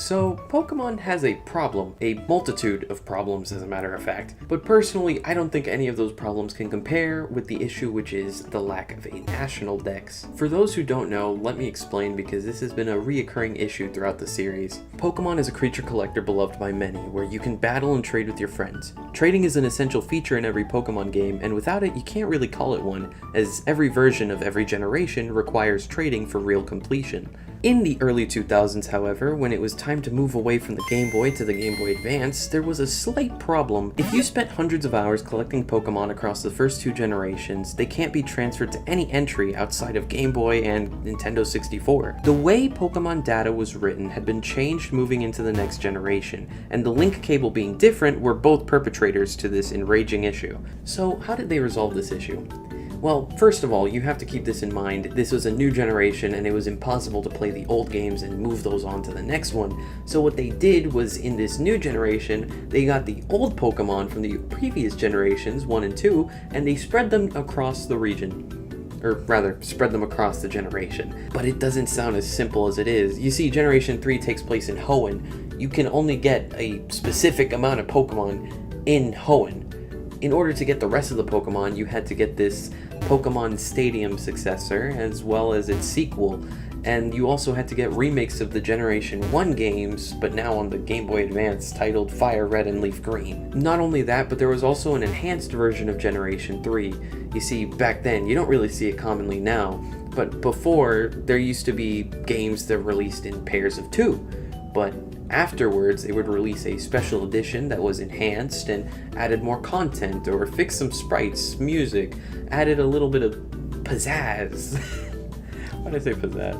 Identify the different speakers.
Speaker 1: So, Pokemon has a problem, a multitude of problems as a matter of fact, but personally I don't think any of those problems can compare with the issue, which is the lack of a national dex. For those who don't know, let me explain because this has been a reoccurring issue throughout the series. Pokemon is a creature collector beloved by many, where you can battle and trade with your friends. Trading is an essential feature in every Pokemon game, and without it you can't really call it one, as every version of every generation requires trading for real completion. In the early 2000s, however, when it was time to move away from the Game Boy to the Game Boy Advance, there was a slight problem. If you spent hundreds of hours collecting Pokemon across the first two generations, they can't be transferred to any entry outside of Game Boy and Nintendo 64. The way Pokemon data was written had been changed moving into the next generation, and the link cable being different were both perpetrators to this enraging issue. So how did they resolve this issue? Well, first of all, you have to keep this in mind. This was a new generation and it was impossible to play the old games and move those on to the next one. So what they did was, in this new generation, they got the old Pokemon from the previous generations, 1 and 2, and they spread them across the region. Or rather, spread them across the generation. But it doesn't sound as simple as it is. You see, Generation 3 takes place in Hoenn. You can only get a specific amount of Pokemon in Hoenn. In order to get the rest of the Pokemon, you had to get this Pokemon Stadium successor, as well as its sequel, and you also had to get remakes of the Generation 1 games, but now on the Game Boy Advance, titled Fire Red and Leaf Green. Not only that, but there was also an enhanced version of Generation 3. You see, back then, you don't really see it commonly now, but before, there used to be games that released in pairs of 2, but afterwards, they would release a special edition that was enhanced and added more content, or fixed some sprites, music, added a little bit of pizzazz. Why did I say pizzazz?